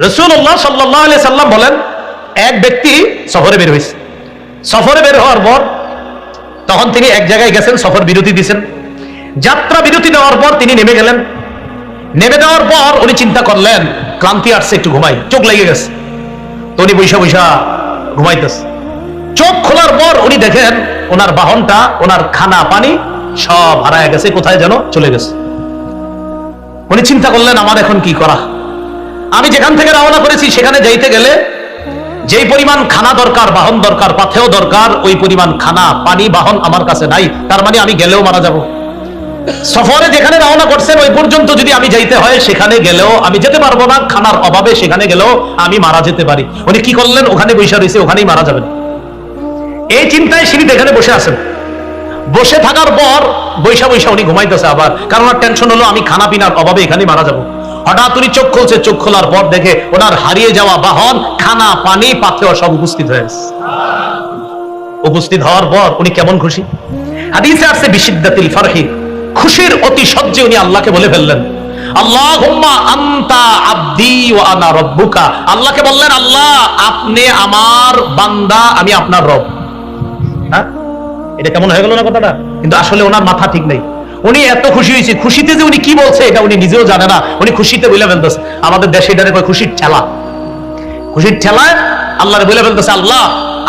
রাসূলুল্লাহ সাল্লাল্লাহু আলাইহি সাল্লাম বলেন, এক ব্যক্তি সফরে বের হয়েছে। সফরে বের হওয়ার পর তখন তিনি এক জায়গায় গেছেন, সফর বিরতি দিয়েছেন। যাত্রা বিরতি দেওয়ার পর তিনি নেমে গেলেন। নেমে দেওয়ার পর উনি চিন্তা করলেন, ক্লান্তি আসছে, একটু ঘুমাই, চোখ লেগে গেছে। তো উনি বৈশা বৈশা ঘুমাইতেছে। চোখ খোলার পর উনি দেখেন ওনার বাহনটা, ওনার খানা পানি সব হারায় গেছে, কোথায় যেন চলে গেছে। উনি চিন্তা করলেন, আমার এখন কি করা? আমি যেখান থেকে রওনা করেছি সেখানে যাইতে গেলে যেই পরিমাণ খানা দরকার, বাহন দরকার, পাথেও দরকার, ওই পরিমাণ খানা পানি বাহন আমার কাছে নাই। তার মানে আমি গেলেও মারা যাব। সফরে যেখানে রওনা করছেন ওই পর্যন্ত যদি আমি যাইতে হয়, সেখানে গেলেও আমি যেতে পারবো না, খানার অভাবে সেখানে গেলেও আমি মারা যেতে পারি। উনি কি করলেন, ওখানে বসে রয়েছে, ওখানেই মারা যাবেন। এই চিন্তায় সিঁড়িতে এখানে বসে আছেন। বসে থাকার পর বৈশা বৈশা উনি ঘুমাইতেছে আবার, কারণ ওর টেনশন হলো আমি খানা পিনার অভাবে এখানেই মারা যাব। হঠাৎ উনি চোখ খুলছে, চোখ খোলার পর দেখে ওনার হারিয়ে যাওয়া বাহন, খানা পানি পাথেও সব উপস্থিত হয়েছে। উপস্থিত হওয়ার পর উনি কেমন খুশি! হাদিসে আছে বিশিদ্দাতিল ফারহি, খুশির অতি সহ্যে উনি আল্লাহকে বলে ফেললেন, আল্লাহুম্মা আনতা আবদি ওয়া আনা রাব্বুকা। আল্লাহকে বললেন, আল্লাহ আপনি আমার বান্দা, আমি আপনার রব। হ্যাঁ, এটা কেমন হয়ে গেল না কথাটা? কিন্তু আসলে ওনার মাথা ঠিক নেই। উনি এত খুশি হয়েছে, খুশিতে যে উনি কি বলছে এটা উনি নিজেও জানে না। উনি খুশিতে বলে ফেলতেছে, আমাদের দেশে এটারে কয় খুশির ঠেলা। খুশির ঠেলায় আল্লাহরে বলে ফেলতেছে, আল্লাহ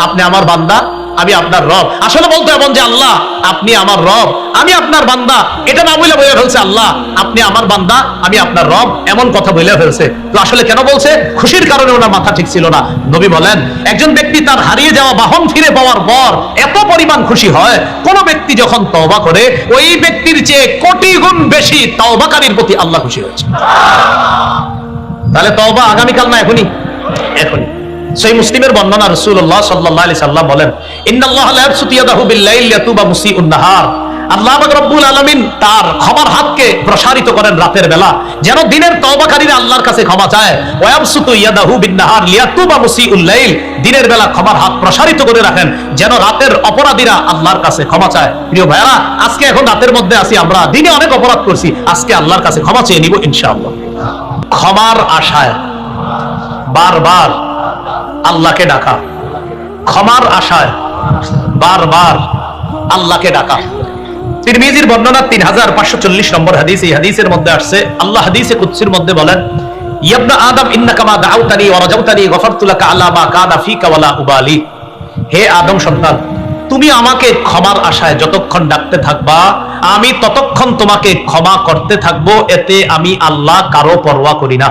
আপনি আমার বান্দা, আমি আপনার রব। আসলে বলতে এমন যে আল্লাহ আপনি আমার রব, আমি আপনার বান্দা, এটা না বলে ফেলছে আল্লাহ আপনি আমার বান্দা, আমি আপনার রব, এমন কথা বলে ফেলছে। তো আসলে কেন বলছে? খুশির কারণে ওনার মাথা ঠিক ছিল না। নবী বলেন, একজন ব্যক্তি তার হারিয়ে যাওয়া বাহন ফিরে পাওয়ার পর এত পরিমাণ খুশি হয়, কোন ব্যক্তি যখন তওবা করে ওই ব্যক্তির চেয়ে কোটি গুণ বেশি তওবাকারীর প্রতি আল্লাহ খুশি হয়েছে। তাহলে তওবা আগামীকাল না এখনই? এখনই। সহিহ মুসলিমের বর্ণনা, রাসূলুল্লাহ সাল্লাল্লাহু আলাইহি সাল্লাম বলেন, ইন্নাল্লাহা লা ইয়াবসুতু ইয়াদাহু বিল-লাইল লিয়াতুবা মুসিউন নাহার। আল্লাহ পাক রব্বুল আলামিন তার ক্ষমার হাতকে প্রসারিত করেন রাতের বেলা, যেন দিনের তওবাকারীরা আল্লাহর কাছে ক্ষমা চায়। ওয়া ইয়াবসুতু ইয়াদাহু বিন-নাহার লিয়াতুবা মুসিউল-লাইল, দিনের বেলা ক্ষমার হাত প্রসারিত করে রাখেন যেন রাতের অপরাধীরা আল্লাহর কাছে ক্ষমা চায়। প্রিয় ভাইরা, আজকে এখন রাতের মধ্যে আছি আমরা, দিনে অনেক অপরাধ করছি, আজকে আল্লাহর কাছে ক্ষমা চেয়ে নিব ইনশাআল্লাহ। ক্ষমার আশায় বারবার আল্লাহকে ডাকা, ক্ষমার আশায় বারবার আল্লাহকে ডাকা। তিরমিজির বর্ণনা 3540 নম্বর হাদিস। এই হাদিসের মধ্যে আসছে, আল্লাহ হাদিসে কুদসির মধ্যে বলেন, ইয়া আদম ইন্নাকা মা দাউতানি ওয়া রাজাউতানি গফারতু লাকা আলা মা কানা ফিকা ওয়ালা উবালি। হে আদম সন্তান, তুমি আমাকে ক্ষমার আশায় যতক্ষণ ডাকতে থাকবা, আমি ততক্ষণ তোমাকে ক্ষমা করতে থাকবো, এতে আমি আল্লাহ কারো পরোয়া করি না।